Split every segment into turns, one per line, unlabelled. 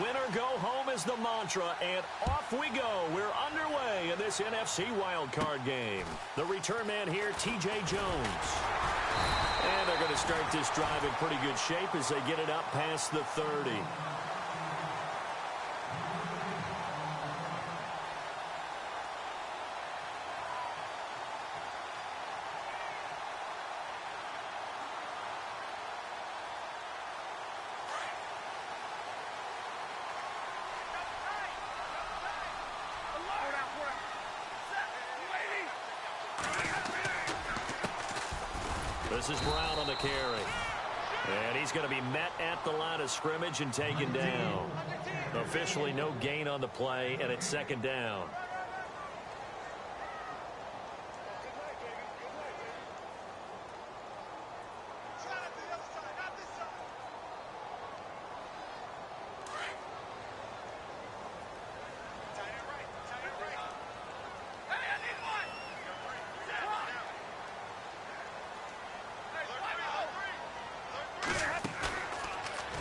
Win or go home is the mantra, and off we go. We're underway in this NFC wildcard game. The return man here, T.J. Jones. And they're going to start this drive in pretty good shape as they get it up past the 30. This is Brown on the carry. And he's going to be met at the line of scrimmage and taken down. Officially no gain on the play, and it's second down.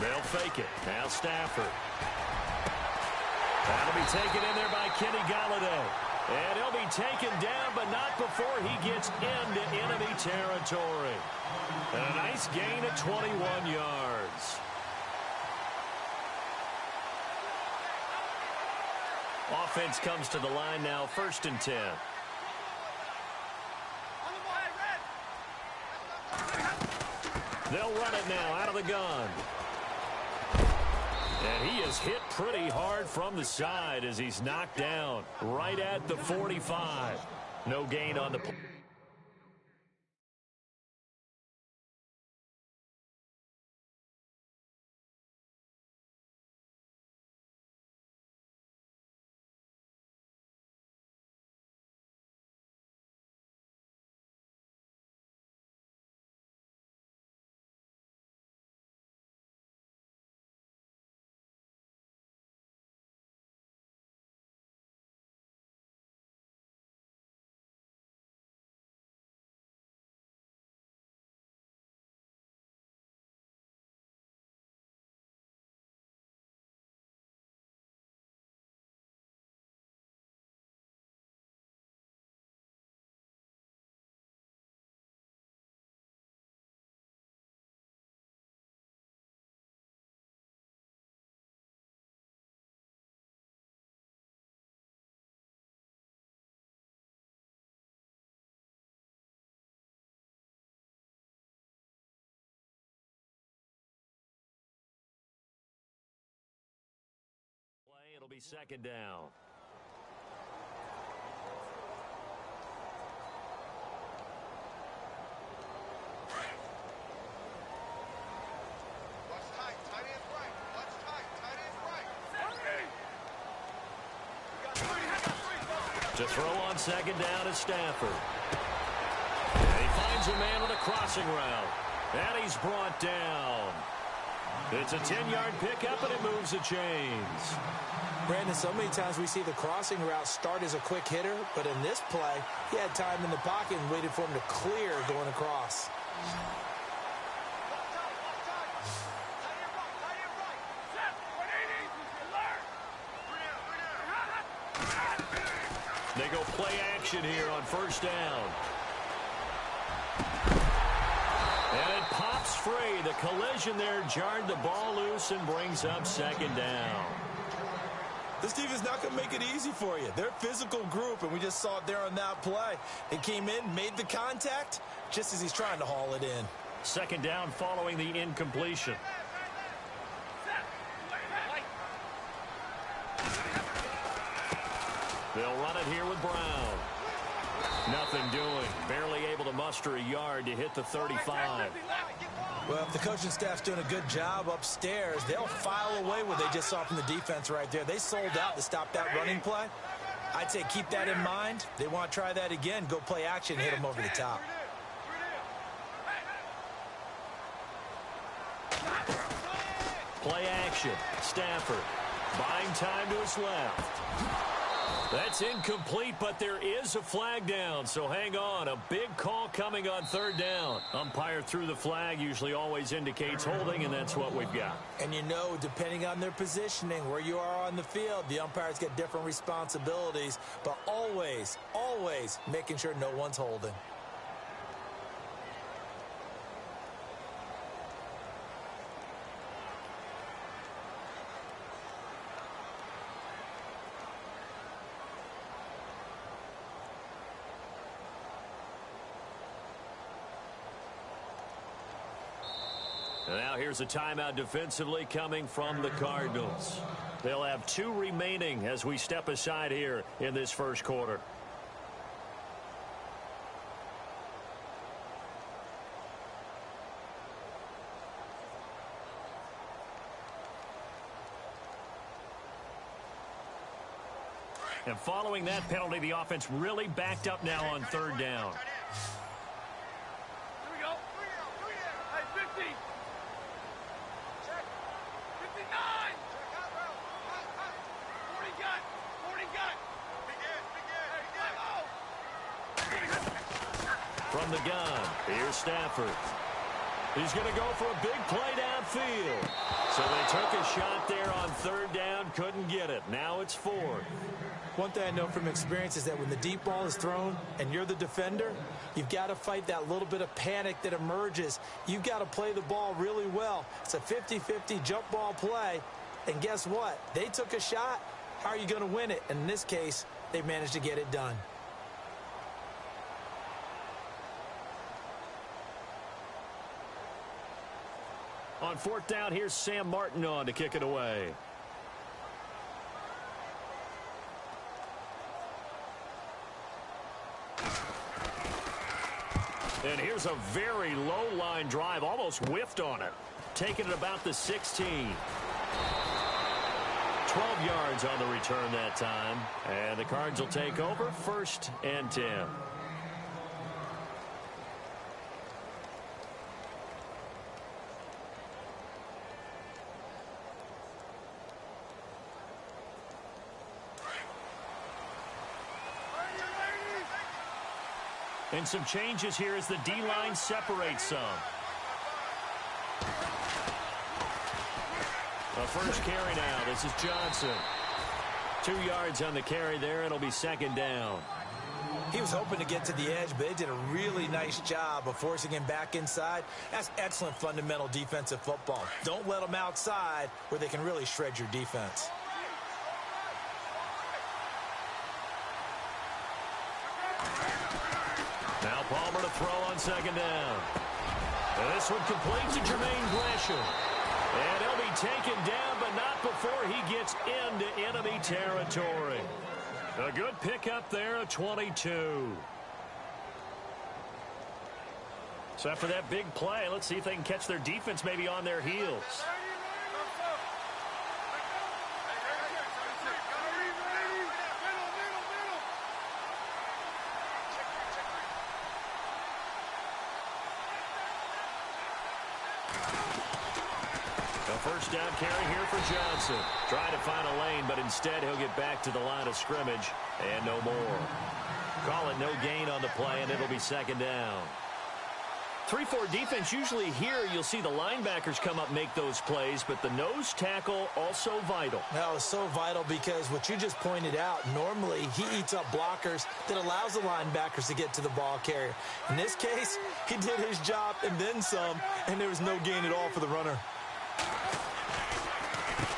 They'll fake it. Now Stafford. That'll be taken in there by Kenny Galladay. And he'll be taken down, but not before he gets into enemy territory. And a nice gain of 21 yards. Offense comes to the line now, 1st and 10. They'll run it now out of the gun. And he is hit pretty hard from the side as he's knocked down right at the 45. No gain on the play. It'll be second down. To throw on second down is Stafford. And he finds a man on a crossing route. And he's brought down. It's a 10-yard pickup, and it moves the chains.
Brandon, so many times we see the crossing route start as a quick hitter, but in this play, he had time in the pocket and waited for him to clear going across.
They go play action here on 1st down. And it pops free. The collision there jarred the ball loose and brings up second down.
This team is not going to make it easy for you. They're a physical group, and we just saw it there on that play. They came in, made the contact, just as he's trying to haul it in.
Second down following the incompletion. They'll run it here with Brown. Nothing doing. Barely able to muster a yard to hit the 35.
Well, if the coaching staff's doing a good job upstairs, they'll file away what they just saw from the defense right there. They sold out to stop that running play. I'd say keep that in mind. They want to try that again. Go play action, hit them over the top.
Play action. Stafford buying time to his left. That's incomplete, but there is a flag down, so hang on. A big call coming on third down. Umpire threw the flag, usually always indicates holding, and that's what we've got.
And you know, depending on their positioning, where you are on the field, the umpires get different responsibilities, but always, always making sure no one's holding.
And now here's a timeout defensively coming from the Cardinals. They'll have 2 remaining as we step aside here in this first quarter. And following that penalty, the offense really backed up now on third down. From the gun, here's Stafford. He's going to go for a big play downfield. So they took a shot there on third down, couldn't get it. Now it's 4th.
One thing I know from experience is that when the deep ball is thrown and you're the defender, you've got to fight that little bit of panic that emerges. You've got to play the ball really well. It's a 50-50 jump ball play. And guess what? They took a shot. How are you going to win it? And in this case, they managed to get it done.
On 4th down, here's Sam Martin on to kick it away. And here's a very low line drive, almost whiffed on it. Taking it about the 16. 12 yards on the return that time. And the Cards will take over 1st and 10. And some changes here as the D-line separates some. The first carry now. This is Johnson. 2 yards on the carry there. It'll be 2nd down.
He was hoping to get to the edge, but they did a really nice job of forcing him back inside. That's excellent fundamental defensive football. Don't let them outside where they can really shred your defense.
Now Palmer to throw on 2nd down. And this one complete to Jermaine Gresham. And he'll be taken down, but not before he gets into enemy territory. A good pickup there, a 22. So after that big play, let's see if they can catch their defense maybe on their heels. First down carry here for Johnson. Trying to find a lane, but instead he'll get back to the line of scrimmage and no more. Call it no gain on the play, and it'll be 2nd down. 3-4 defense, usually here you'll see the linebackers come up make those plays, but the nose tackle also vital.
That was so vital because what you just pointed out, normally he eats up blockers that allows the linebackers to get to the ball carrier. In this case, he did his job and then some, and there was no gain at all for the runner.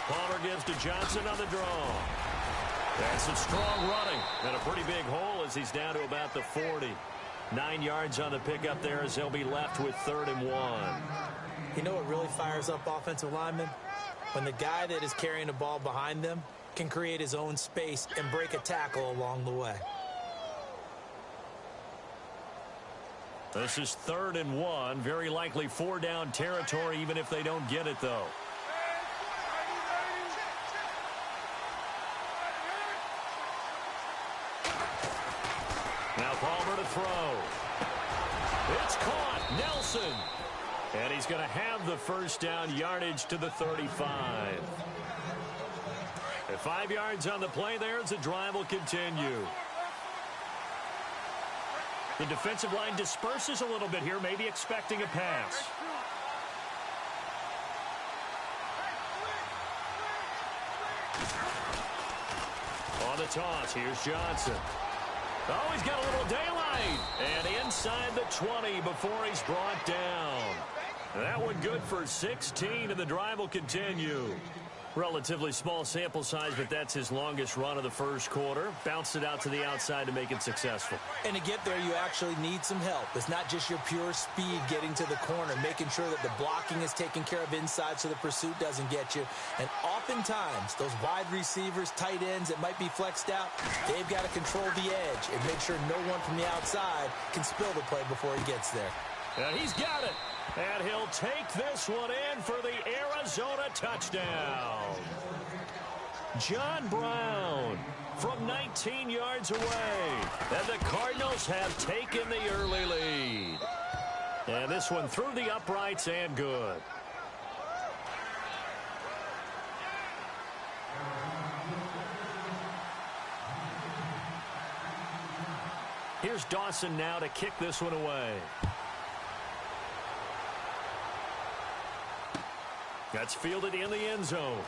Palmer gives to Johnson on the draw. That's some strong running and a pretty big hole as he's down to about the 40. 9 yards on the pickup there as they'll be left with 3rd and 1.
You know what really fires up offensive linemen? When the guy that is carrying the ball behind them can create his own space and break a tackle along the way.
This is 3rd and 1. Very likely 4-down territory even if they don't get it, though. Now Palmer to throw. It's caught. Nelson. And he's going to have the 1st down, yardage to the 35. A 5 yards on the play there as the drive will continue. The defensive line disperses a little bit here, maybe expecting a pass. On the toss, here's Johnson. Oh, he's got a little daylight. And inside the 20 before he's brought down. That one good for 16, and the drive will continue. Relatively small sample size, but that's his longest run of the first quarter. Bounced it out to the outside to make it successful.
And to get there, you actually need some help. It's not just your pure speed getting to the corner, making sure that the blocking is taken care of inside so the pursuit doesn't get you. And oftentimes, those wide receivers, tight ends that might be flexed out, they've got to control the edge and make sure no one from the outside can spill the play before he gets there.
And he's got it. And he'll take this one in for the Arizona touchdown. John Brown from 19 yards away. And the Cardinals have taken the early lead. And this one through the uprights and good. Here's Dawson now to kick this one away. That's fielded in the end zone.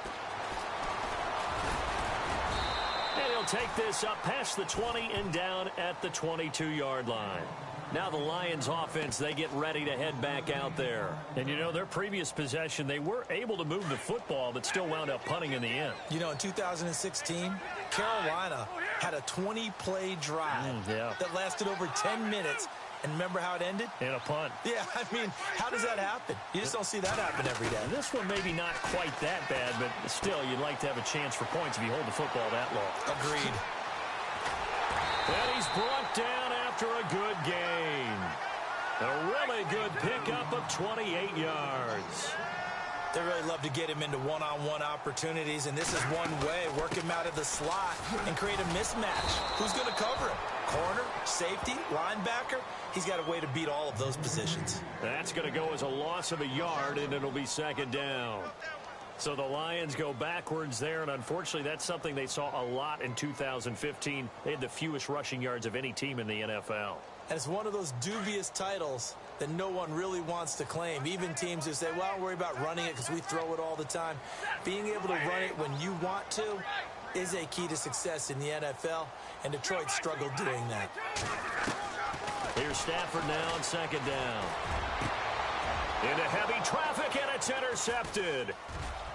And he'll take this up past the 20 and down at the 22-yard line. Now the Lions offense, they get ready to head back out there. And, you know, their previous possession, they were able to move the football, but still wound up punting in the end.
You know, in 2016, Carolina had a 20-play drive that lasted over 10 minutes. And remember how it ended?
In a punt.
Yeah, I mean, how does that happen? You just don't see that happen every day.
This one maybe not quite that bad, but still, you'd like to have a chance for points if you hold the football that long.
Agreed.
And he's brought down after a good gain. A really good pickup of 28 yards.
They really love to get him into one-on-one opportunities, and this is one way. Work him out of the slot and create a mismatch. Who's going to cover him? Corner, safety, linebacker? He's got a way to beat all of those positions.
That's going to go as a loss of a yard, and it'll be second down. So the Lions go backwards there, and unfortunately that's something they saw a lot in 2015. They had the fewest rushing yards of any team in the NFL.
And it's one of those dubious titles that no one really wants to claim. Even teams who say, well, don't worry about running it because we throw it all the time. Being able to run it when you want to is a key to success in the NFL, and Detroit struggled doing that.
Here's Stafford now on second down. Into heavy traffic, and it's intercepted.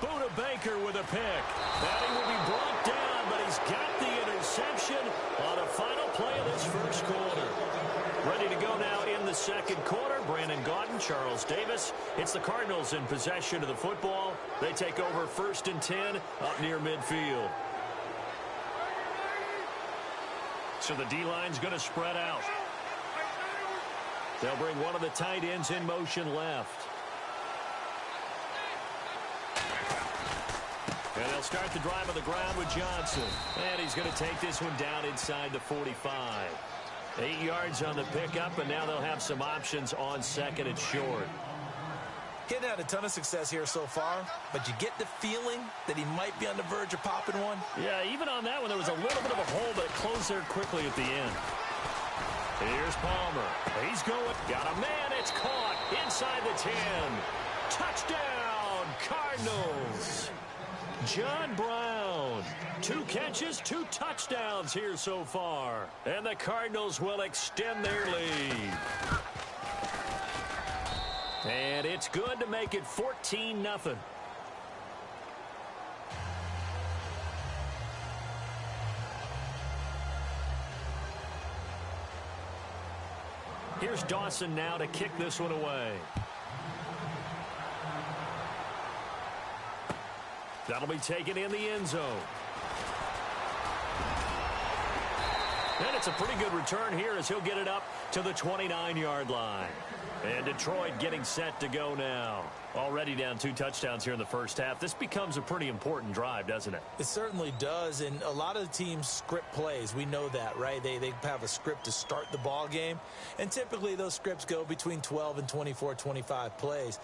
Buda Baker with a pick. And he will be brought down, but he's got the interception on a final play of this first quarter. Ready to go now in the second quarter. Brandon Gaudin, Charles Davis. It's the Cardinals in possession of the football. They take over 1st and 10 up near midfield. So the D-line's going to spread out. They'll bring one of the tight ends in motion left. And they'll start the drive on the ground with Johnson. And he's going to take this one down inside the 45. 8 yards on the pickup, and now they'll have some options on second and short.
He hadn't had a ton of success here so far, but you get the feeling that he might be on the verge of popping one.
Yeah, even on that one, there was a little bit of a hole, but it closed there quickly at the end. Here's Palmer. He's going. Got a man. It's caught inside the 10. Touchdown, Cardinals. John Brown. 2 catches, 2 touchdowns here so far. And the Cardinals will extend their lead. And it's good to make it 14-0. Here's Dawson now to kick this one away. That'll be taken in the end zone. And it's a pretty good return here as he'll get it up to the 29-yard line. And Detroit getting set to go now. Already down 2 touchdowns here in the first half. This becomes a pretty important drive, doesn't it?
It certainly does, and a lot of the teams script plays. We know that, right? They have a script to start the ball game, and typically those scripts go between 12 and 24, 25 plays.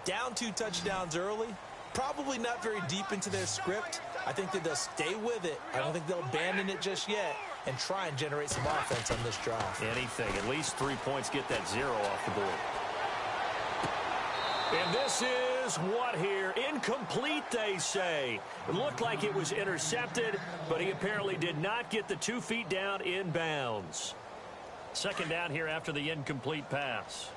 Down 2 touchdowns early, Probably not very deep into their script. I think that they'll stay with it. I don't think they'll abandon it just yet and try and generate some offense on this drive.
Anything. At least 3 points, get that 0 off the board. And this is what here? Incomplete, they say. It looked like it was intercepted, but he apparently did not get the 2 feet down in bounds. Second down here after the incomplete pass.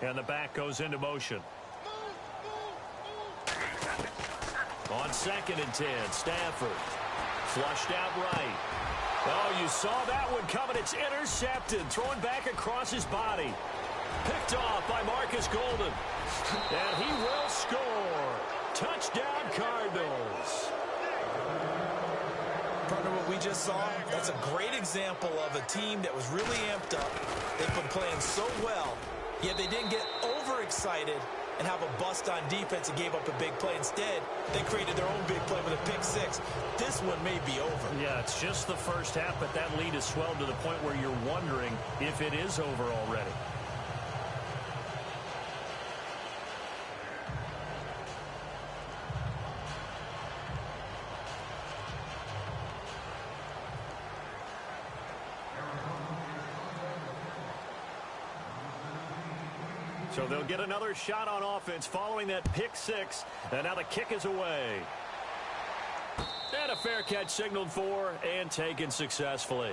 And the back goes into motion. On 2nd and 10, Stafford. Flushed out right. Oh, you saw that one coming. It's intercepted. Thrown back across his body. Picked off by Marcus Golden. And he will score. Touchdown, Cardinals.
Partner, what we just saw, that's a great example of a team that was really amped up. They've been playing so well, yet they didn't get overexcited and have a bust on defense and gave up a big play. Instead, they created their own big play with a pick 6. This one may be over.
Yeah, it's just the first half, but that lead has swelled to the point where you're wondering if it is over already. So they'll get another shot on offense following that pick 6. And now the kick is away. And a fair catch signaled for and taken successfully.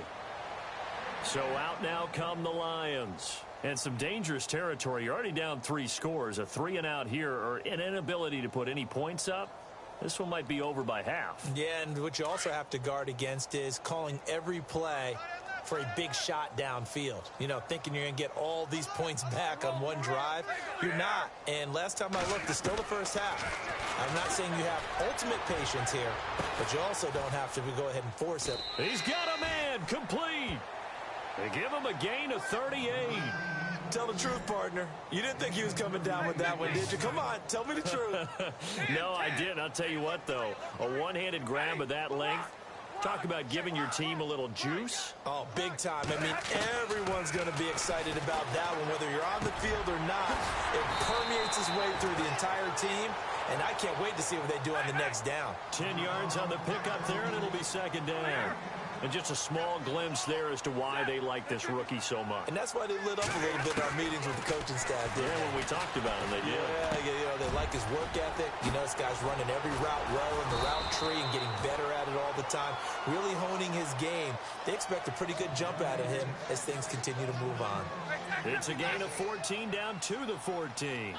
So out now come the Lions. And some dangerous territory. You're already down 3 scores. A 3-and-out here or an inability to put any points up. This one might be over by half.
Yeah, and what you also have to guard against is calling every play for a big shot downfield. You know, thinking you're going to get all these points back on one drive. You're not. And last time I looked, it's still the first half. I'm not saying you have ultimate patience here, but you also don't have to go ahead and force it.
He's got a man complete. They give him a gain of 38.
Tell the truth, partner. You didn't think he was coming down with that one, did you? Come on, tell me the truth.
No, I didn't. I'll tell you what, though. A one-handed grab of that length. Talk about giving your team a little juice.
Oh, big time. I mean, everyone's going to be excited about that one, whether you're on the field or not. It permeates its way through the entire team, and I can't wait to see what they do on the next down.
10 yards on the pickup there, and it'll be second down. And just a small glimpse there as to why they like this rookie so much.
And that's why they lit up a little bit in our meetings with the coaching staff.
Yeah, when we talked about him, they did.
Yeah, you know, they like his work ethic. You know, this guy's running every route well in the route tree and getting better at it all the time, really honing his game. They expect a pretty good jump out of him as things continue to move on.
It's a gain of 14 down to the 14.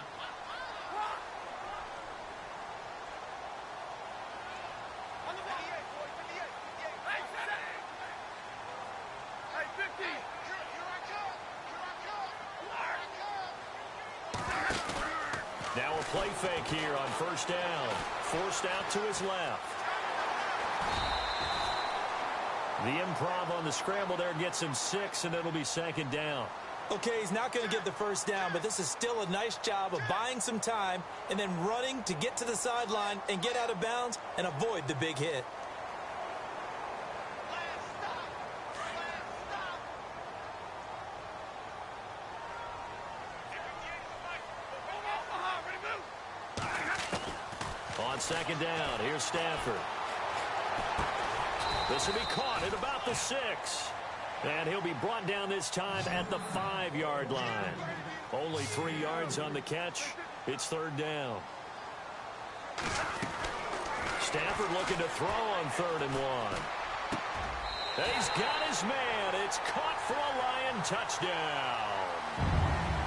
Now a play fake here on first down. Forced out to his left. The improv on the scramble there gets him 6, and it'll be second down.
Okay, he's not going to get the first down, but this is still a nice job of buying some time and then running to get to the sideline and get out of bounds and avoid the big hit.
On second down, here's Stafford. This will be caught at about the 6. And he'll be brought down this time at the 5-yard line. Only 3 yards on the catch. It's third down. Stafford looking to throw on 3rd and 1. And he's got his man. It's caught for a Lion touchdown.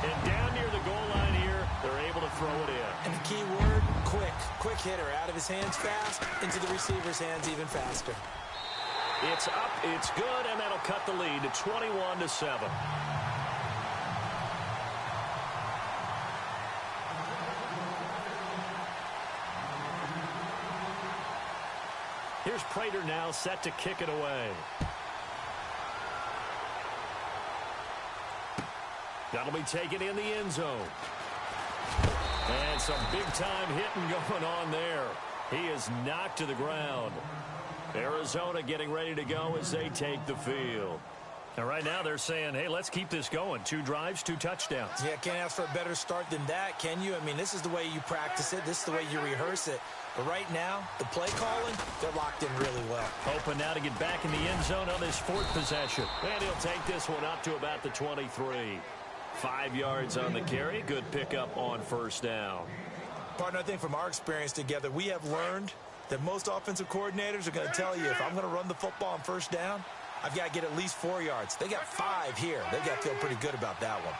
And down near the goal line here, they're able to throw it in.
And the key word, quick. Quick hitter. Out of his hands fast, into the receiver's hands even faster.
It's up, it's good, and that'll cut the lead to 21-7. Here's Prater now set to kick it away. That'll be taken in the end zone. And some big-time hitting going on there. He is knocked to the ground. Arizona getting ready to go as they take the field. And right now they're saying, hey, let's keep this going. 2 drives, 2 touchdowns.
Yeah, can't ask for a better start than that, can you? I mean, this is the way you practice it. This is the way you rehearse it. But right now, the play calling, they're locked in really well.
Hoping now to get back in the end zone on his 4th possession. And he'll take this one up to about the 23. 5 yards on the carry. Good pickup on first down.
Partner, I think from our experience together, we have learned that most offensive coordinators are going to tell you, if I'm going to run the football on first down, I've got to get at least 4 yards. They got 5 here. They've got to feel pretty good about that one.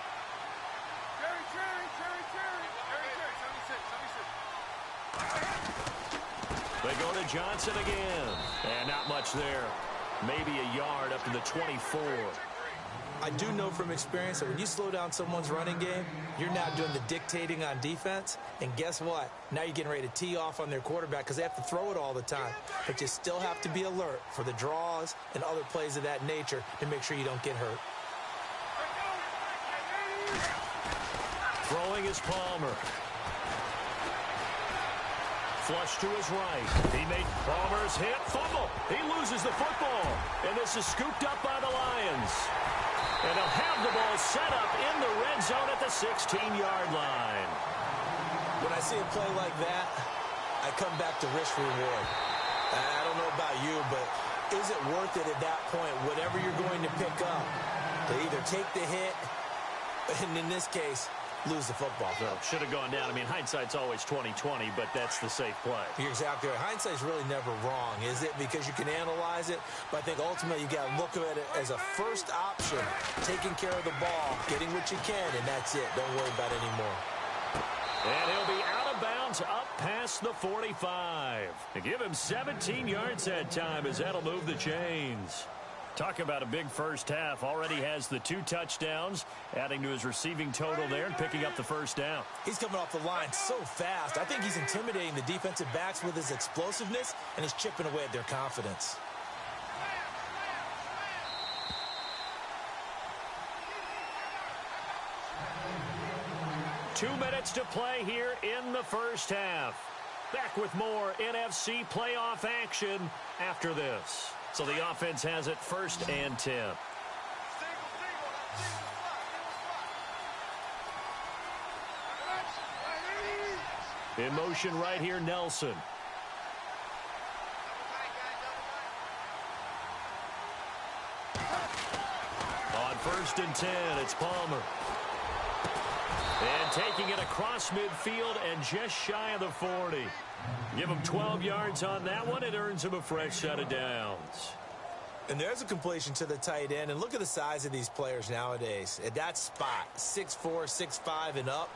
They go to Johnson again. And not much there. Maybe a yard up to the 24.
I do know from experience that when you slow down someone's running game, you're now doing the dictating on defense. And guess what? Now you're getting ready to tee off on their quarterback because they have to throw it all the time. But you still have to be alert for the draws and other plays of that nature to make sure you don't get hurt.
Throwing is Palmer. Flush to his right. He made Palmer's hit. Fumble. He loses the football. And this is scooped up by the Lions. And they'll have the ball set up in the red zone at the 16-yard line.
When I see a play like that, I come back to risk reward. I don't know about you, but is it worth it at that point, whatever you're going to pick up, to either take the hit, and in this case, lose the football?
So, should have gone down. I mean, hindsight's always 20/20, but that's the safe play.
You're exactly right. Hindsight's really never wrong, is it? Because you can analyze it, but I think ultimately you got to look at it as a first option, taking care of the ball, getting what you can, and that's it. Don't worry about it anymore.
And he'll be out of bounds up past the 45. To give him 17 yards that time as that'll move the chains. Talk about a big first half. Already has the 2 touchdowns, adding to his receiving total there and picking up the first down.
He's coming off the line so fast. I think he's intimidating the defensive backs with his explosiveness, and he's chipping away at their confidence.
Two minutes to play here in the first half. Back with more NFC playoff action after this. So the offense has it 1st and 10. In motion right here, Nelson. On 1st and 10, it's Palmer. And taking it across midfield and just shy of the 40. Give him 12 yards on that one. It earns him a fresh set of downs.
And there's a completion to the tight end. And look at the size of these players nowadays. At that spot, 6'4", 6'5", and up.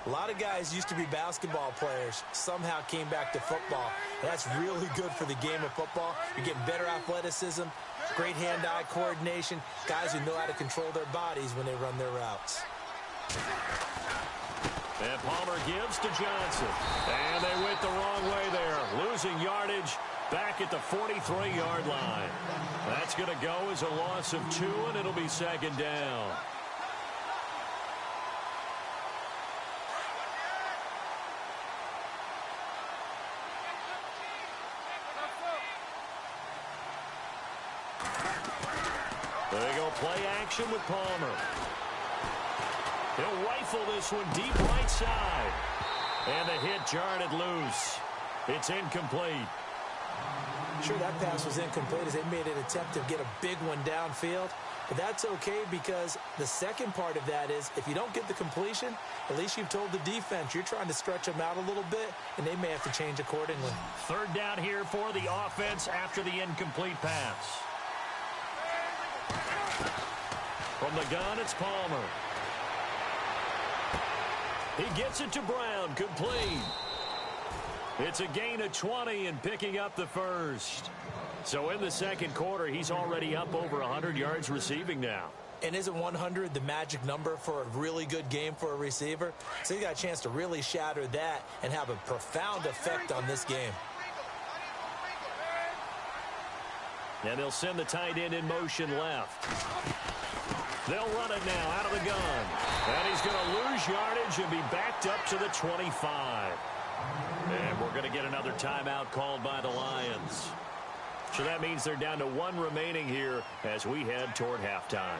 A lot of guys used to be basketball players, somehow came back to football. And that's really good for the game of football. You're getting better athleticism, great hand-eye coordination, guys who know how to control their bodies when they run their routes.
And Palmer gives to Johnson. And they went the wrong way there. Losing yardage back at the 43-yard line. That's going to go as a loss of 2, and it'll be 2nd down. There they go, play action with Palmer. He'll rifle this one deep right side. And the hit jarred it loose. It's incomplete.
Sure, that pass was incomplete as they made an attempt to get a big one downfield. But that's okay because the second part of that is if you don't get the completion, at least you've told the defense you're trying to stretch them out a little bit, and they may have to change accordingly.
3rd down here for the offense after the incomplete pass. From the gun, it's Palmer. He gets it to Brown, complete. It's a gain of 20 and picking up the first. So in the second quarter, he's already up over 100 yards receiving now.
And isn't 100 the magic number for a really good game for a receiver? So he got a chance to really shatter that and have a profound effect on this game.
And they'll send the tight end in motion left. They'll run it now out of the gun. And he's going to lose yardage and be backed up to the 25. And we're going to get another timeout called by the Lions. So that means they're down to one remaining here as we head toward halftime.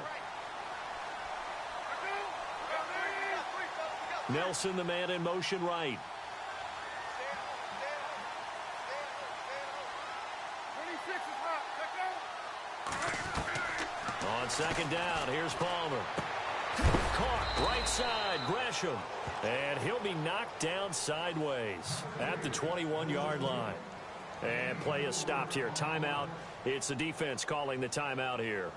Nelson, the man in motion right. On second down, here's Palmer. Caught right side, Gresham. And he'll be knocked down sideways at the 21-yard line. And play is stopped here. Timeout. It's the defense calling the timeout here.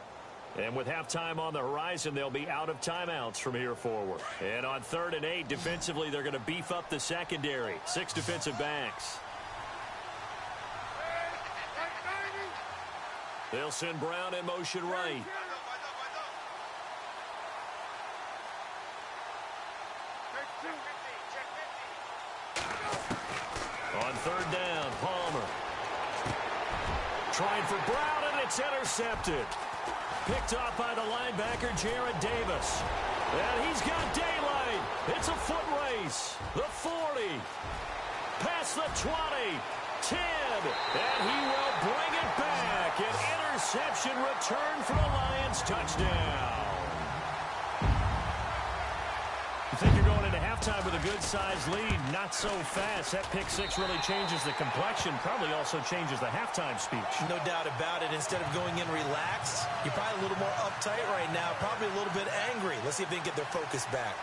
And with halftime on the horizon, they'll be out of timeouts from here forward. And on 3rd and 8, defensively, they're going to beef up the secondary. 6 defensive backs. They'll send Brown in motion right. On 3rd down, Palmer. Trying for Brown, and it's intercepted. Picked off by the linebacker, Jared Davis. And he's got daylight. It's a foot race. The 40. Past the 20. 10. And he will bring it back. An interception return for the Lions. Touchdown. You think you're going into halftime with a good-sized lead. Not so fast. That pick six really changes the complexion. Probably also changes the halftime speech.
No doubt about it. Instead of going in relaxed, you're probably a little more uptight right now. Probably a little bit angry. Let's see if they can get their focus back.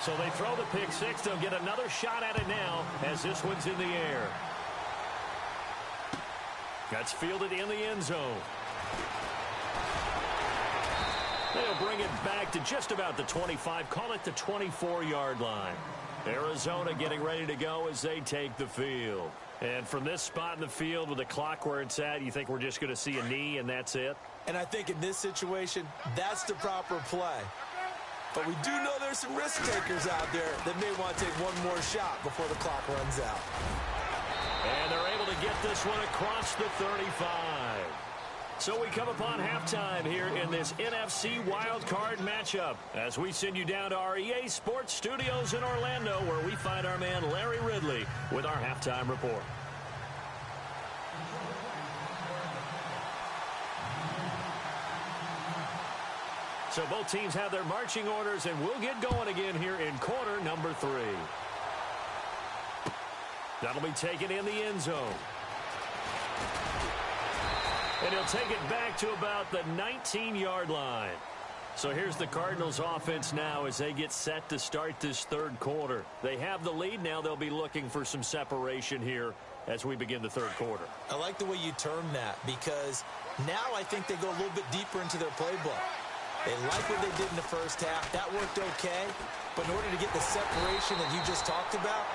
So they throw the pick six. They'll get another shot at it now as this one's in the air. That's fielded in the end zone. They'll bring it back to just about the 25. Call it the 24-yard line. Arizona getting ready to go as they take the field. And from this spot in the field with the clock where it's at, you think we're just going to see a knee and that's it?
And I think in this situation, that's the proper play. But we do know there's some risk takers out there that may want to take one more shot before the clock runs out.
And they're able to get this one across the 35. So we come upon halftime here in this NFC wildcard matchup as we send you down to our EA Sports Studios in Orlando where we find our man Larry Ridley with our halftime report. So both teams have their marching orders, and we'll get going again here in quarter number 3. That'll be taken in the end zone. And he'll take it back to about the 19-yard line. So here's the Cardinals offense now as they get set to start this third quarter. They have the lead now. They'll be looking for some separation here as we begin the third quarter.
I like the way you term that because now I think they go a little bit deeper into their playbook. They like what they did in the first half. That worked okay. But in order to get the separation that you just talked about,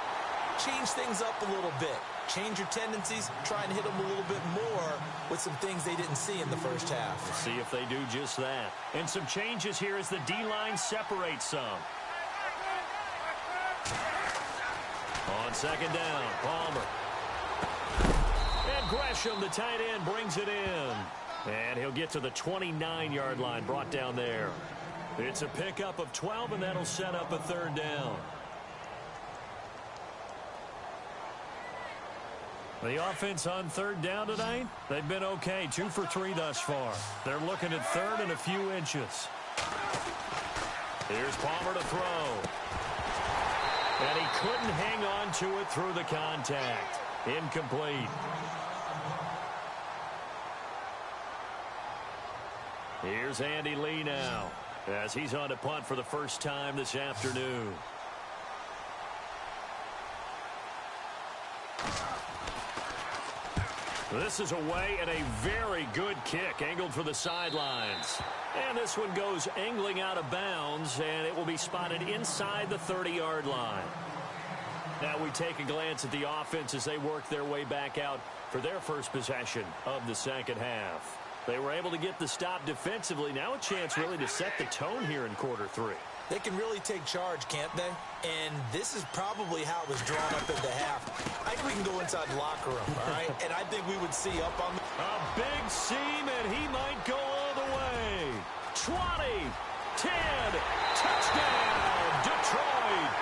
change things up a little bit. Change your tendencies. Try and hit them a little bit more with some things they didn't see in the first half.
We'll see if they do just that. And some changes here as the D-line separates some. On second down, Palmer. And Gresham, the tight end, brings it in. And he'll get to the 29-yard line, brought down there. It's a pickup of 12, and that'll set up a third down. The offense on third down tonight, they've been okay. 2 for 3 thus far. They're looking at third and a few inches. Here's Palmer to throw. And he couldn't hang on to it through the contact. Incomplete. Here's Andy Lee now as he's on to punt for the first time this afternoon. This is away and a very good kick angled for the sidelines. And this one goes angling out of bounds, and it will be spotted inside the 30-yard line. Now we take a glance at the offense as they work their way back out for their first possession of the second half. They were able to get the stop defensively. Now a chance really to set the tone here in quarter 3.
They can really take charge, can't they? And this is probably how it was drawn up in the half. I think we can go inside the locker room, all right? And I think we would see up on the...
A big seam, and he might go all the way. 20, 10, touchdown, Detroit.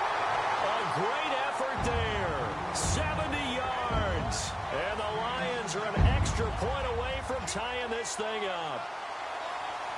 A great effort there. 70 tying this thing up.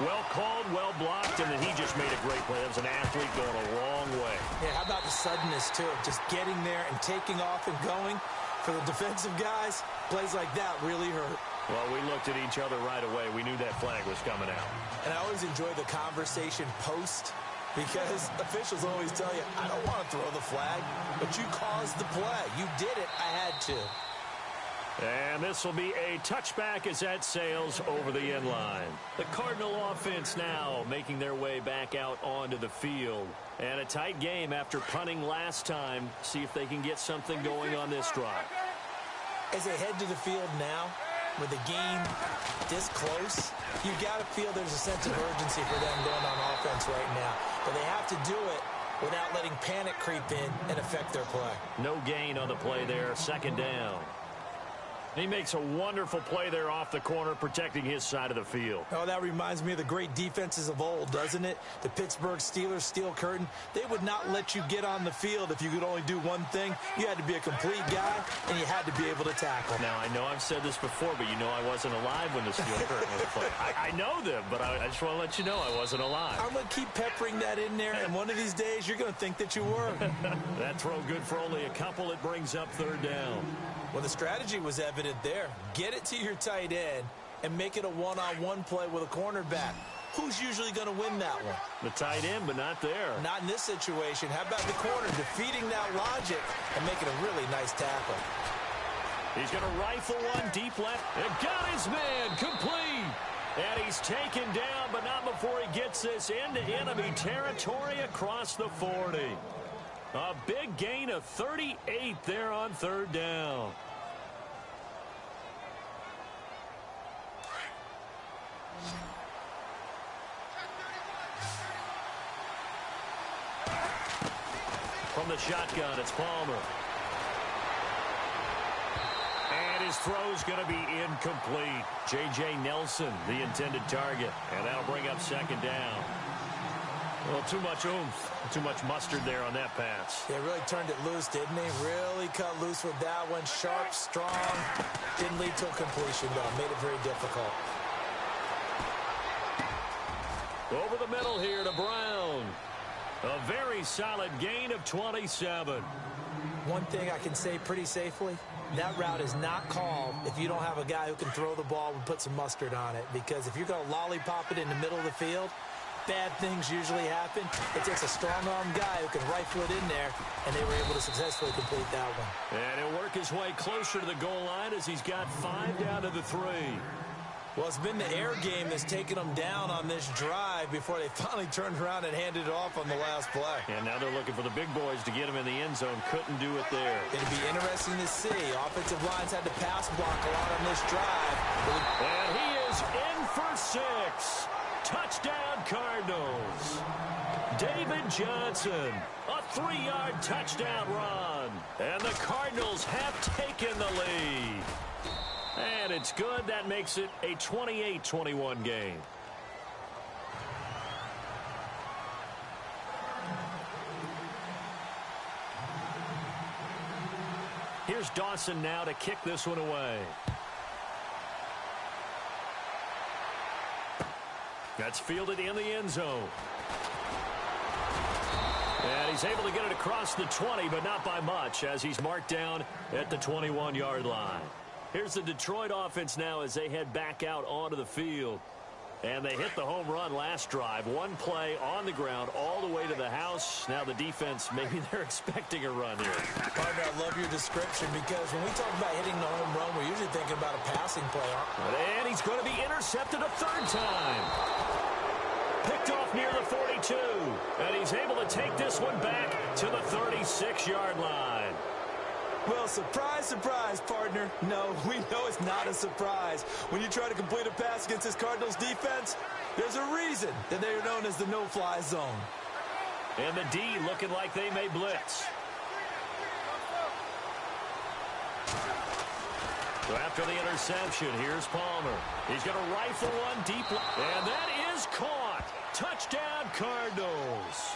Well called, well blocked, and then he just made a great play. That was an athlete going a long way.
Yeah, how about the suddenness, too, of just getting there and taking off and going? For the defensive guys, plays like that really hurt.
Well, we looked at each other right away. We knew that flag was coming out.
And I always enjoy the conversation post, because officials always tell you, I don't want to throw the flag, but you caused the play. You did it. I had to.
And this will be a touchback as that sails over the end line. The Cardinal offense now making their way back out onto the field. And a tight game after punting last time. See if they can get something going on this drive.
As they head to the field now, with the game this close, you got to feel there's a sense of urgency for them going on offense right now. But they have to do it without letting panic creep in and affect their play.
No gain on the play there. Second down. He makes a wonderful play there off the corner, protecting his side of the field.
Oh, that reminds me of the great defenses of old, doesn't it? The Pittsburgh Steelers steel curtain. They would not let you get on the field if you could only do one thing. You had to be a complete guy, and you had to be able to tackle.
Now, I know I've said this before, but you know I wasn't alive when the steel curtain was played. I know them, but I just want to let you know I wasn't alive.
I'm going to keep peppering that in there, and one of these days you're going to think that you were.
That throw good for only a couple. It brings up third down.
Well, the strategy was evident there. Get it to your tight end and make it a one-on-one play with a cornerback. Who's usually going to win that one?
The tight end, but not there.
Not in this situation. How about the corner defeating that logic and making a really nice tackle?
He's going to rifle one deep left. And got his man complete. And he's taken down, but not before he gets this into enemy territory across the 40. A big gain of 38 there on third down. From the shotgun, it's Palmer. And his throw's going to be incomplete. J.J. Nelson, the intended target. And that'll bring up second down. Well, too much oomph, too much mustard there on that pass.
They really turned it loose, didn't they? Really cut loose with that one. Sharp, strong. Didn't lead to a completion, though. Made it very difficult.
Over the middle here to Brown. A very solid gain of 27.
One thing I can say pretty safely, that route is not called if you don't have a guy who can throw the ball and put some mustard on it. Because if you're going to lollipop it in the middle of the field, bad things usually happen. It takes a strong-arm guy who can rifle it in there, and they were able to successfully complete that one.
And he'll work his way closer to the goal line as he's got 5 down to the 3.
Well, it's been the air game that's taken them down on this drive before they finally turned around and handed it off on the last play.
And now they're looking for the big boys to get him in the end zone. Couldn't do it there.
It'll be interesting to see. Offensive lines had to pass block a lot on this drive.
And he is in for 6. Touchdown, Cardinals. David Johnson, a 3-yard touchdown run. And the Cardinals have taken the lead. And it's good. That makes it a 28-21 game. Here's Dawson now to kick this one away. That's fielded in the end zone. And he's able to get it across the 20, but not by much, as he's marked down at the 21-yard line. Here's the Detroit offense now as they head back out onto the field. And they hit the home run last drive. One play on the ground all the way to the house. Now the defense, maybe they're expecting a run here.
Partner, I love your description because when we talk about hitting the home run, we're usually thinking about a passing play.
And he's going to be intercepted a third time. Picked off near the 42. And he's able to take this one back to the 36-yard line.
Well, surprise, surprise, partner. No, we know it's not a surprise. When you try to complete a pass against this Cardinals defense, there's a reason that they are known as the no-fly zone.
And the D looking like they may blitz. So after the interception, here's Palmer. He's going to rifle one deep. And that is caught. Touchdown, Cardinals.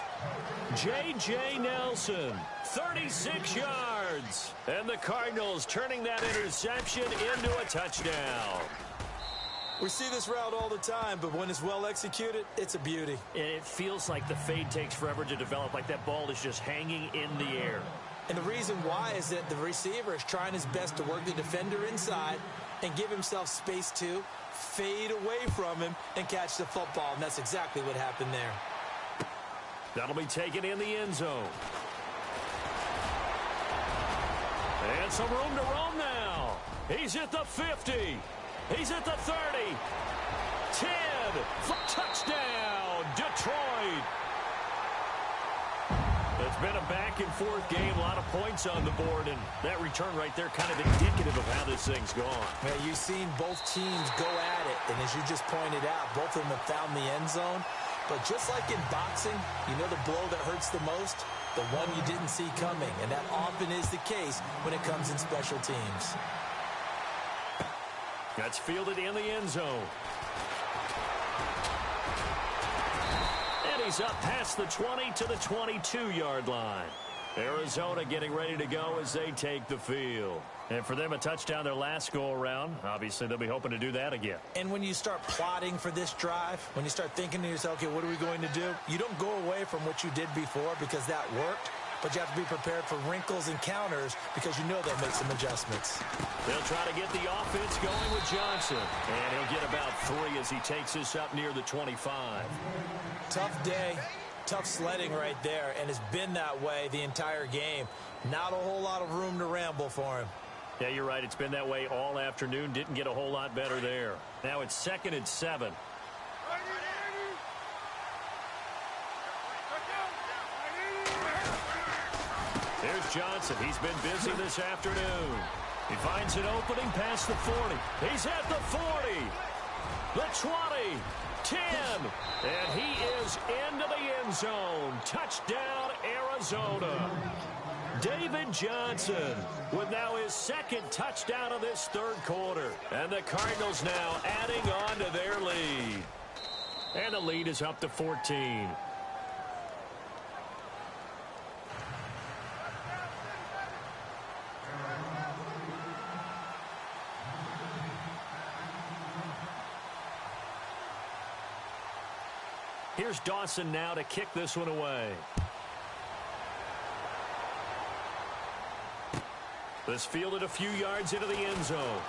J.J. Nelson, 36 yards. And the Cardinals turning that interception into a touchdown.
We see this route all the time, but when it's well executed, it's a beauty.
And it feels like the fade takes forever to develop, like that ball is just hanging in the air.
And the reason why is that the receiver is trying his best to work the defender inside and give himself space to fade away from him and catch the football. And that's exactly what happened there.
That'll be taken in the end zone. And some room to roam now. He's at the 50. He's at the 30. 10. Touchdown, Detroit. It's been a back-and-forth game, a lot of points on the board, and that return right there kind of indicative of how this thing's gone.
Yeah, you've seen both teams go at it, and as you just pointed out, both of them have found the end zone. But just like in boxing, you know the blow that hurts the most? The one you didn't see coming, and that often is the case when it comes in special teams.
That's fielded in the end zone. And he's up past the 20 to the 22-yard line. Arizona getting ready to go as they take the field. And for them, a touchdown their last go-around. Obviously, they'll be hoping to do that again.
And when you start plotting for this drive, when you start thinking to yourself, okay, what are we going to do? You don't go away from what you did before because that worked. But you have to be prepared for wrinkles and counters because you know they'll make some adjustments.
They'll try to get the offense going with Johnson. And he'll get about 3 as he takes this up near the 25.
Tough day, tough sledding right there, and it's been that way the entire game. Not a whole lot of room to ramble for him.
Yeah, you're right. It's been that way all afternoon. Didn't get a whole lot better there. Now it's 2nd and 7. Here's Johnson. He's been busy this afternoon. He finds an opening past the 40. He's at the 40. The 20. 10. And he is into the end zone. Touchdown, Arizona. David Johnson with now his 2nd touchdown of this 3rd quarter. And the Cardinals now adding on to their lead. And the lead is up to 14. Here's Dawson now to kick this one away. This fielded a few yards into the end zone.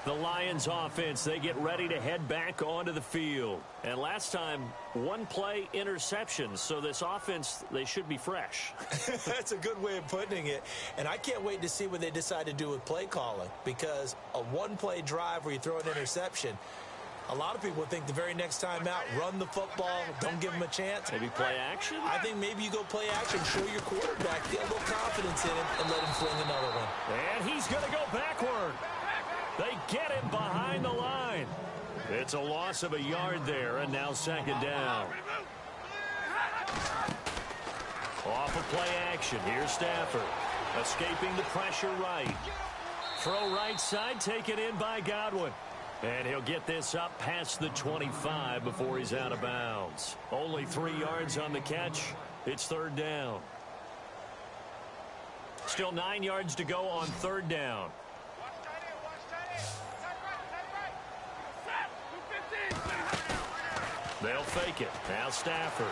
The Lions offense, they get ready to head back onto the field. And last time, 1 play interception. So this offense, they should be fresh.
That's a good way of putting it. And I can't wait to see what they decide to do with play calling. Because a 1-play drive where you throw an interception, a lot of people think the very next time out, run the football, don't give them a chance.
Maybe play action?
I think maybe you go play action, show your quarterback, get a little confidence in him, and let him fling another one.
And he's going to go backward. They get him behind the line. It's a loss of a yard there, and now 2nd down. Off of play action. Here's Stafford. Escaping the pressure right. Throw right side, taken in by Godwin. And he'll get this up past the 25 before he's out of bounds. Only 3 yards on the catch. It's 3rd down. Still 9 yards to go on 3rd down. They'll fake it. Now Stafford.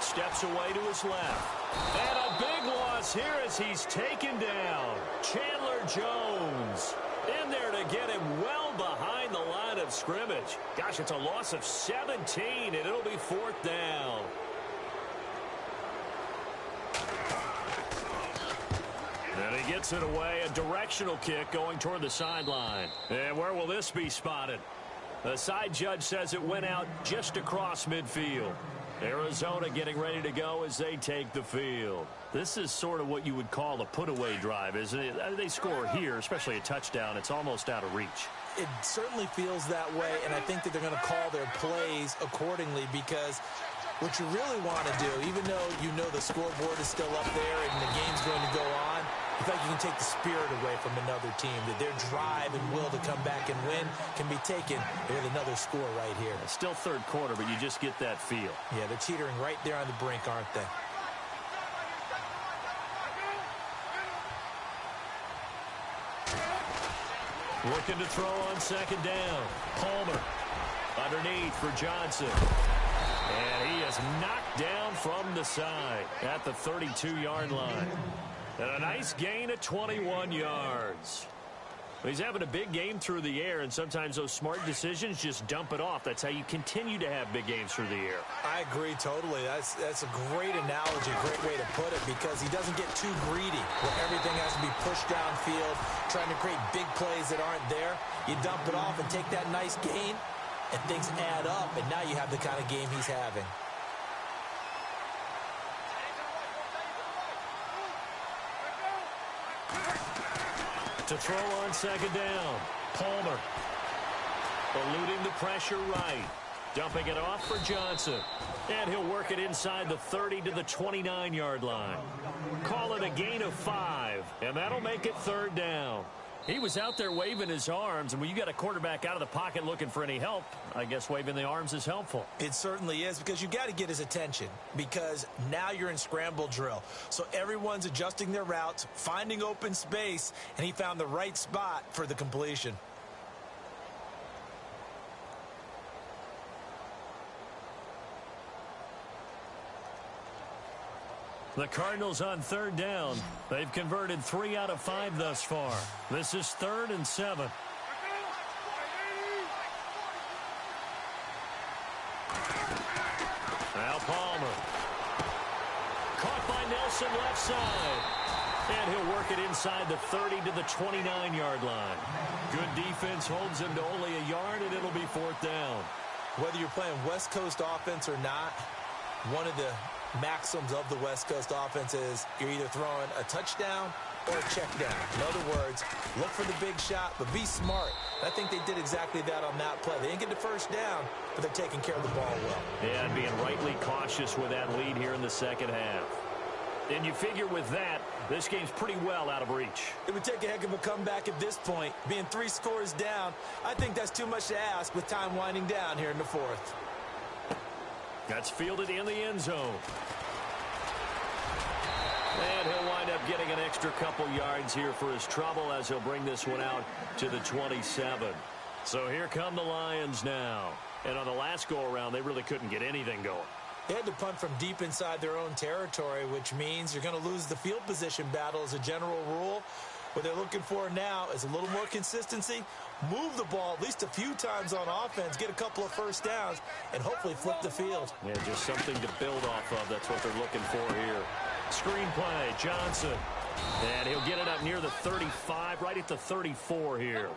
Steps away to his left. And a big loss here as he's taken down. Chandler Jones in there to get him well behind the line of scrimmage. Gosh, it's a loss of 17, and it'll be 4th down. And he gets it away. A directional kick going toward the sideline. And where will this be spotted? The side judge says it went out just across midfield. Arizona getting ready to go as they take the field. This is sort of what you would call a put-away drive, isn't it? They score here, especially a touchdown. It's almost out of reach.
It certainly feels that way, and I think that they're going to call their plays accordingly because what you really want to do, even though you know the scoreboard is still up there and the game's going to go on, I feel like you can take the spirit away from another team, that their drive and will to come back and win can be taken with another score right here.
It's still 3rd quarter, but you just get that feel.
Yeah, they're teetering right there on the brink, aren't they?
Looking to throw on second down. Palmer underneath for Johnson. And he is knocked down from the side at the 32-yard line. And a nice gain of 21 yards. He's having a big game through the air, and sometimes those smart decisions just dump it off. That's how you continue to have big games through the air.
I agree totally. That's a great analogy, great way to put it, because he doesn't get too greedy where everything has to be pushed downfield, trying to create big plays that aren't there. You dump it off and take that nice gain, and things add up, and now you have the kind of game he's having.
To throw on second down, Palmer. Eluding the pressure right. Dumping it off for Johnson. And he'll work it inside the 30 to the 29-yard line. Call it a gain of 5, and that'll make it third down. He was out there waving his arms, and when you got a quarterback out of the pocket looking for any help, I guess waving the arms is helpful.
It certainly is, because you got to get his attention, because now you're in scramble drill. So everyone's adjusting their routes, finding open space, and he found the right spot for the completion.
The Cardinals on third down. They've converted 3 out of 5 thus far. This is 3rd and 7. Now Palmer. Caught by Nelson left side. And he'll work it inside the 30 to the 29-yard line. Good defense holds him to only a yard, and it'll be 4th down.
Whether you're playing West Coast offense or not, one of the maxims of the West Coast offense is you're either throwing a touchdown or a check down. In other words, look for the big shot, but be smart. I think they did exactly that on that play. They didn't get the first down, but they're taking care of the ball well.
Yeah, and being rightly cautious with that lead here in the second half. And you figure with that, this game's pretty well out of reach.
It would take a heck of a comeback at this point. Being 3 scores down, I think that's too much to ask with time winding down here in the 4th.
That's fielded in the end zone. And he'll wind up getting an extra couple yards here for his trouble as he'll bring this one out to the 27. So here come the Lions now. And on the last go-around, they really couldn't get anything going.
They had to punt from deep inside their own territory, which means you're going to lose the field position battle as a general rule. What they're looking for now is a little more consistency, move the ball at least a few times on offense, get a couple of first downs, and hopefully flip the field.
Yeah, just something to build off of. That's what they're looking for here. Screen play, Johnson. And he'll get it up near the 35, right at the 34 here.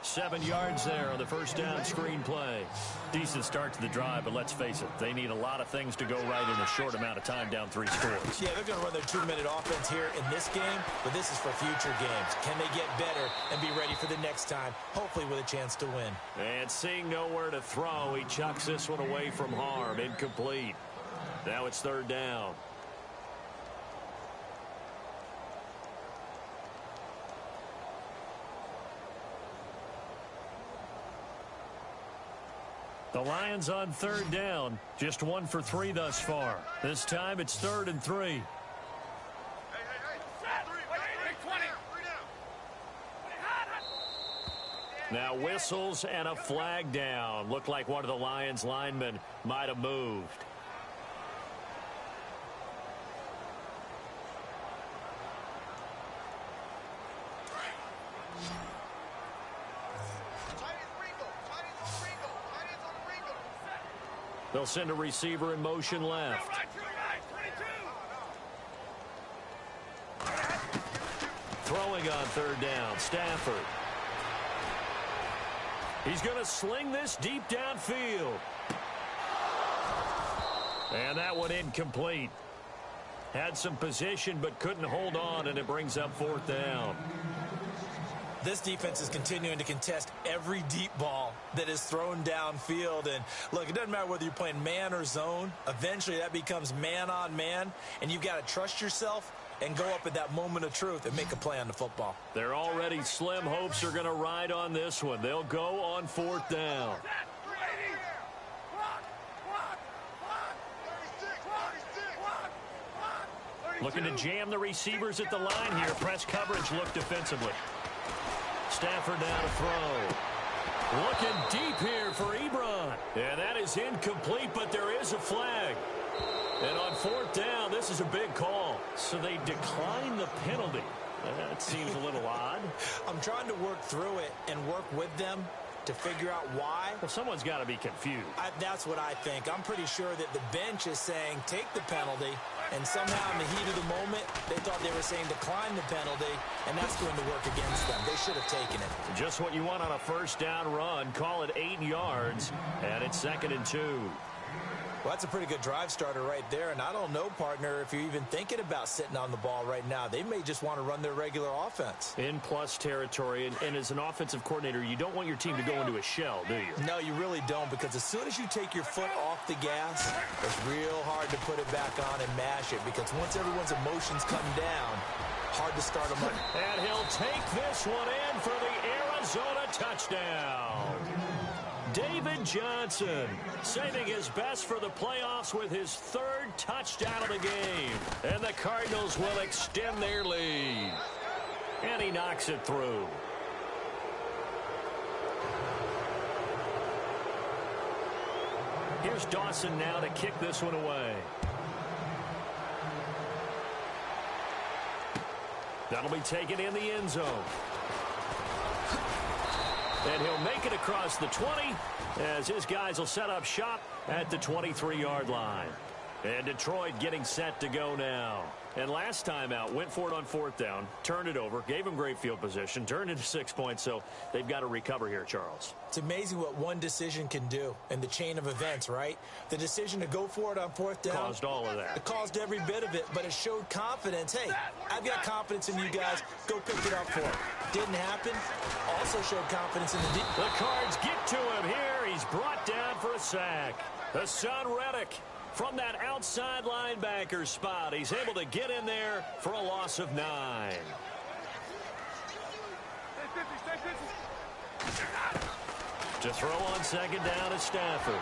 7 yards there on the first down screen play. Decent start to the drive, but let's face it, they need a lot of things to go right in a short amount of time down 3 scores.
Yeah, they're going to run their 2-minute offense here in this game, but this is for future games. Can they get better and be ready for the next time, hopefully with a chance to win?
And seeing nowhere to throw, he chucks this one away from harm. Incomplete. Now it's 3rd down. The Lions on 3rd down. Just 1 for 3 thus far. This time it's 3rd and 3. Now whistles and a flag down. Looked like one of the Lions linemen might have moved. They'll send a receiver in motion left. Throwing on 3rd down, Stafford. He's going to sling this deep downfield. And that one incomplete. Had some position but couldn't hold on, and it brings up 4th down.
This defense is continuing to contest every deep ball that is thrown downfield. And look, it doesn't matter whether you're playing man or zone. Eventually that becomes man on man, and you've got to trust yourself and go up at that moment of truth and make a play on the football.
They're already slim hopes are going to ride on this one. They'll go on 4th down. Looking to jam the receivers at the line here. Press coverage look defensively. Stafford now to throw. Looking deep here for Ebron. And that is incomplete, but there is a flag. And on fourth down, this is a big call. So they decline the penalty. That seems a little odd.
I'm trying to work through it and work with them to figure out why.
Well, someone's got to be confused.
That's what I think. I'm pretty sure that the bench is saying take the penalty, and somehow in the heat of the moment, they thought they were saying decline the penalty, and that's going to work against them. They should have taken it.
Just what you want on a first down run. Call it 8 yards, and it's 2nd and 2.
Well, that's a pretty good drive starter right there, and I don't know, partner, if you're even thinking about sitting on the ball right now. They may just want to run their regular offense.
In plus territory, and as an offensive coordinator, you don't want your team to go into a shell, do you?
No, you really don't, because as soon as you take your foot off the gas, it's real hard to put it back on and mash it, because once everyone's emotions come down, hard to start them up.
And he'll take this one in for the Arizona touchdown. David Johnson saving his best for the playoffs with his 3rd touchdown of the game. And the Cardinals will extend their lead. And he knocks it through. Here's Dawson now to kick this one away. That'll be taken in the end zone. And he'll make it across the 20 as his guys will set up shop at the 23-yard line. And Detroit getting set to go now. And last time out, went for it on 4th down, turned it over, gave him great field position, turned into 6 points, so they've got to recover here, Charles.
It's amazing what one decision can do in the chain of events, right? The decision to go for it on 4th down.
Caused all of that.
It caused every bit of it, but it showed confidence. Hey, I've got confidence in you guys. Go pick it up for it. Didn't happen. Also showed confidence in the deep.
The Cards get to him here. He's brought down for a sack. Hassan Reddick from that outside linebacker spot. He's able to get in there for a loss of 9. To throw on 2nd down is Stafford.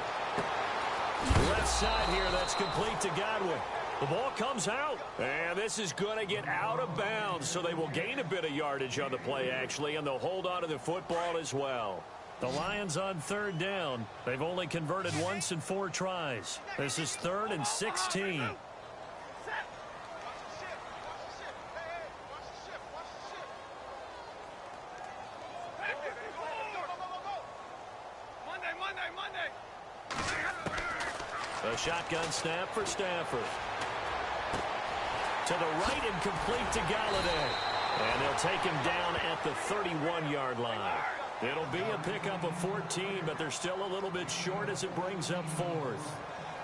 Left side here, that's complete to Godwin. The ball comes out, and this is going to get out of bounds, so they will gain a bit of yardage on the play, actually, and they'll hold on to the football as well. The Lions on 3rd down. They've only converted once in 4 tries. This is 3rd and 16. A shotgun snap for Stafford. To the right and complete to Galladay. And they'll take him down at the 31-yard line. It'll be a pickup of 14, but they're still a little bit short as it brings up 4th.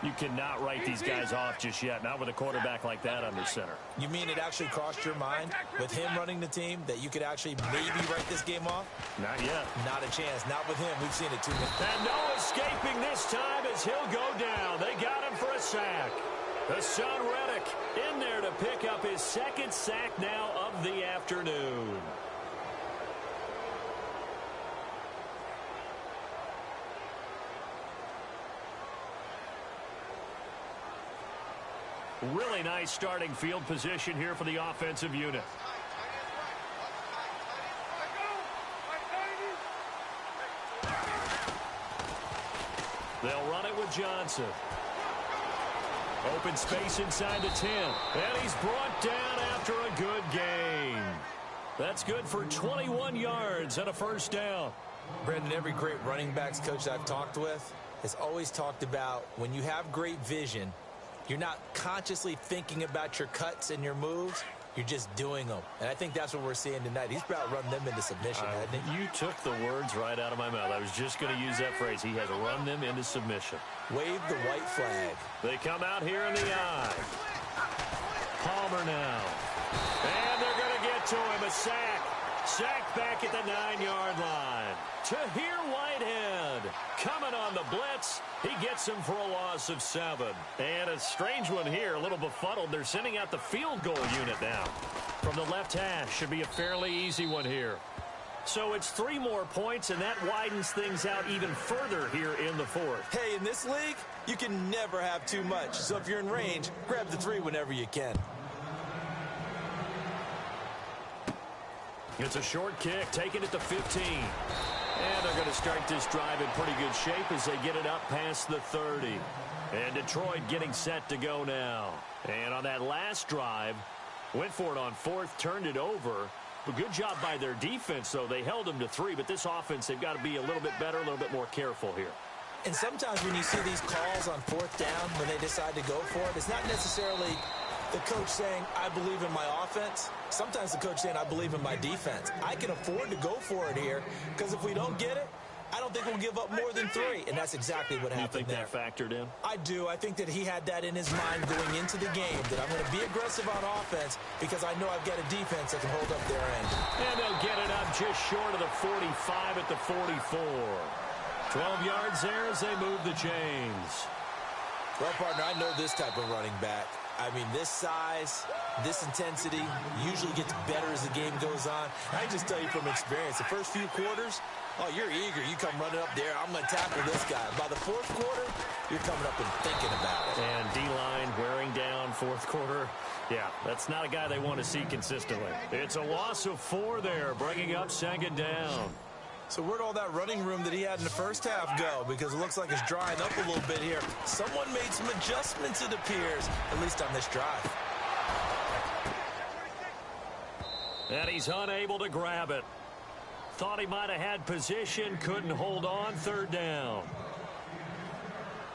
You cannot write these guys off just yet, not with a quarterback like that under center.
You mean it actually crossed your mind with him running the team that you could actually maybe write this game off?
Not yet.
Not a chance. Not with him. We've seen it too many.
And no escaping this time as he'll go down. They got him for a sack. Hassan Reddick in there to pick up his 2nd sack now of the afternoon. Really nice starting field position here for the offensive unit. They'll run it with Johnson. Open space inside the 10. And he's brought down after a good game. That's good for 21 yards and a first down.
Brendan, every great running backs coach I've talked with has always talked about when you have great vision, you're not consciously thinking about your cuts and your moves. You're just doing them. And I think that's what we're seeing tonight. He's about run them into submission, hasn't he?
You took the words right out of my mouth. I was just going to use that phrase. He has run them into submission.
Wave the white flag.
They come out here in the eye. Palmer now. And they're going to get to him. A sack. Sack back at the 9-yard line. Tahir Whitehead coming on the blitz. He gets him for a loss of 7. And a strange one here, a little befuddled. They're sending out the field goal unit now. From the left hash, should be a fairly easy one here. So it's 3 more points, and that widens things out even further here in the 4th.
Hey, in this league, you can never have too much. So if you're in range, grab the 3 whenever you can.
It's a short kick, taking it to 15. And they're going to start this drive in pretty good shape as they get it up past the 30. And Detroit getting set to go now. And on that last drive, went for it on fourth, turned it over. A good job by their defense, though. They held them to 3, but this offense, they've got to be a little bit better, a little bit more careful here.
And sometimes when you see these calls on fourth down, when they decide to go for it, it's not necessarily the coach saying, I believe in my offense. Sometimes the coach saying, I believe in my defense. I can afford to go for it here because if we don't get it, I don't think we'll give up more than 3. And that's exactly what happened there.
You think that factored in?
I do. I think that he had that in his mind going into the game, that I'm going to be aggressive on offense because I know I've got a defense that can hold up their end.
And they'll get it up just short of the 45 at the 44. 12 yards there as they move the chains.
Well, partner, I know this type of running back. I mean, this size, this intensity usually gets better as the game goes on. I can just tell you from experience, the first few quarters, oh, you're eager. You come running up there. I'm going to tackle this guy. By the fourth quarter, you're coming up and thinking about it.
And D-line wearing down fourth quarter. Yeah, that's not a guy they want to see consistently. It's a loss of 4 there, bringing up second down.
So where'd all that running room that he had in the first half go? Because it looks like it's drying up a little bit here. Someone made some adjustments, it appears, at least on this drive.
And he's unable to grab it. Thought he might have had position, couldn't hold on, third down.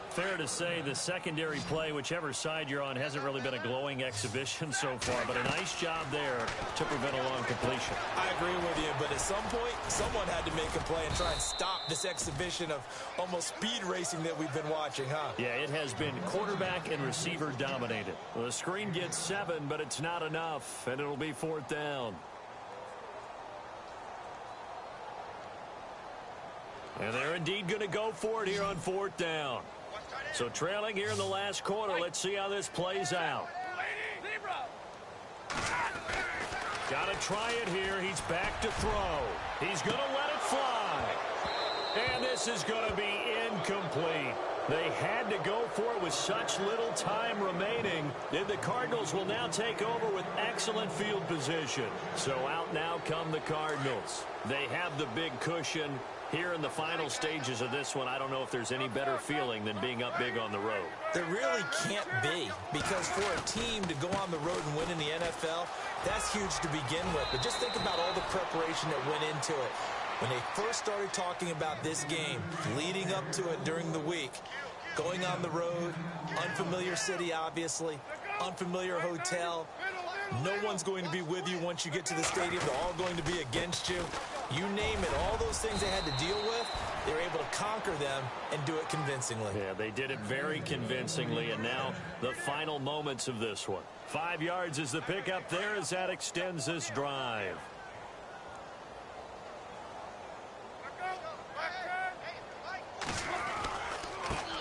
Fair to say the secondary play, whichever side you're on, hasn't really been a glowing exhibition so far, but a nice job there to prevent a long completion.
I agree with you, but at some point, someone had to make a play and try and stop this exhibition of almost speed racing that we've been watching, huh?
Yeah, it has been quarterback and receiver dominated. The screen gets 7, but it's not enough, and it'll be fourth down. And they're indeed going to go for it here on fourth down. So trailing here in the last quarter. Let's see how this plays out. Got to try it here. He's back to throw. He's going to let it fly. And this is going to be incomplete. They had to go for it with such little time remaining. And the Cardinals will now take over with excellent field position. So out now come the Cardinals. They have the big cushion. Here in the final stages of this one, I don't know if there's any better feeling than being up big on the road.
There really can't be, because for a team to go on the road and win in the NFL, that's huge to begin with. But just think about all the preparation that went into it. When they first started talking about this game, leading up to it during the week, going on the road, unfamiliar city, obviously, unfamiliar hotel. No one's going to be with you once you get to the stadium. They're all going to be against you. You name it, all those things they had to deal with, they were able to conquer them and do it convincingly.
Yeah, they did it very convincingly, and now the final moments of this one. 5 yards is the pickup there as that extends this drive.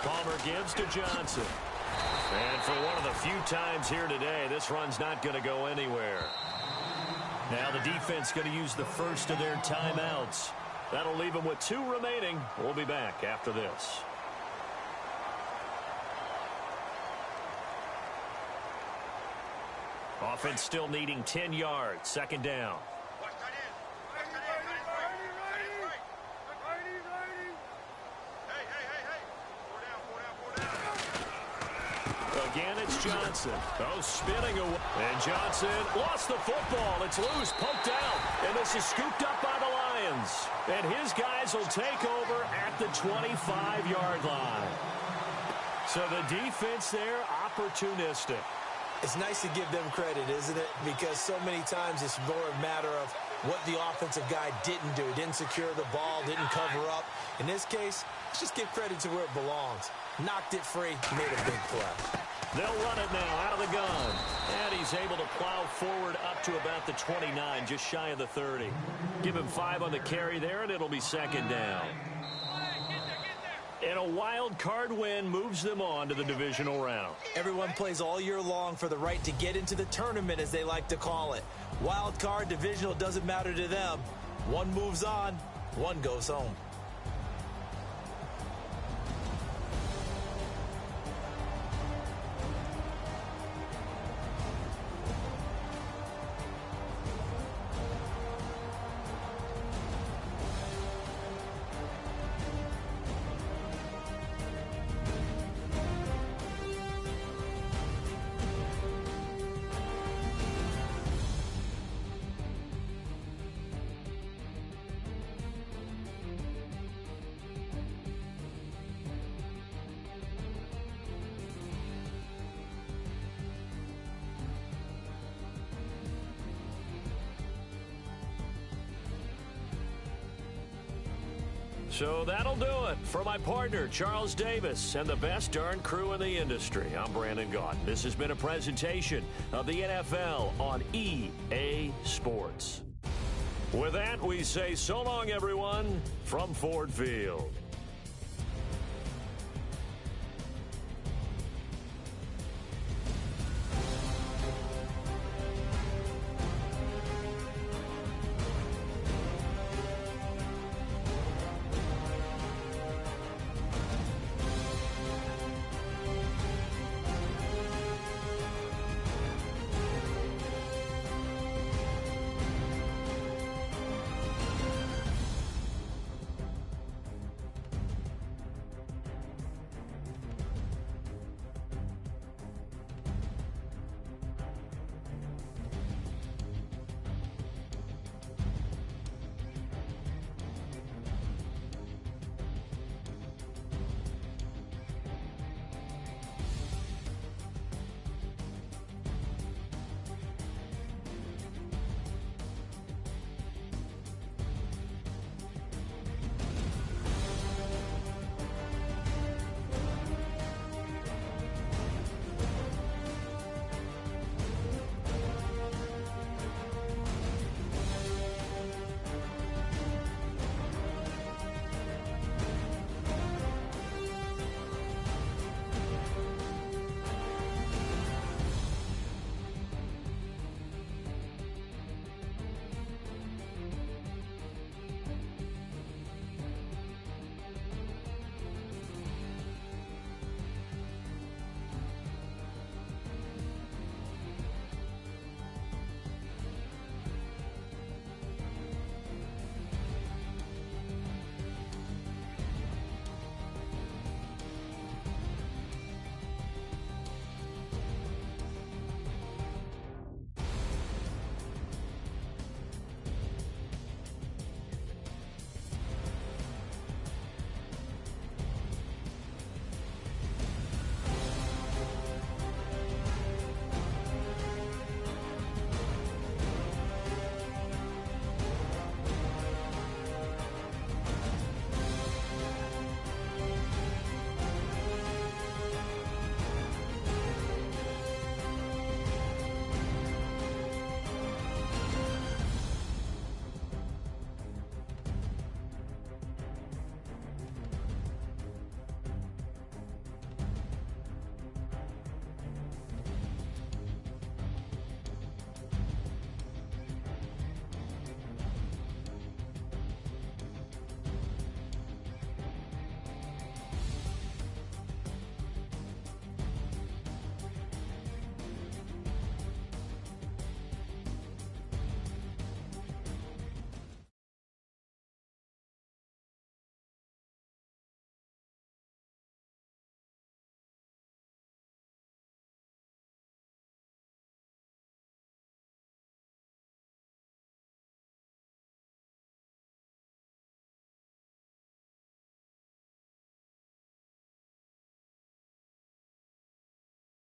Palmer gives to Johnson. And for one of the few times here today, this run's not going to go anywhere. Now the defense going to use the first of their timeouts. That'll leave them with 2 remaining. We'll be back after this. Offense still needing 10 yards. Second down. Again, it's Johnson. Oh, spinning away. And Johnson lost the football. It's loose, poked out. And this is scooped up by the Lions. And his guys will take over at the 25-yard line. So the defense there, opportunistic.
It's nice to give them credit, isn't it? Because so many times it's more a matter of what the offensive guy didn't do. Didn't secure the ball, didn't cover up. In this case, let's just give credit to where it belongs. Knocked it free, made a big play.
They'll run it now out of the gun. And he's able to plow forward up to about the 29, just shy of the 30. Give him 5 on the carry there, and it'll be second down. And a wild card win moves them on to the divisional round.
Everyone plays all year long for the right to get into the tournament, as they like to call it. Wild card, divisional, doesn't matter to them. One moves on, one goes home.
So that'll do it. For my partner, Charles Davis, and the best darn crew in the industry, I'm Brandon Gaudin. This has been a presentation of the NFL on EA Sports. With that, we say so long, everyone, from Ford Field.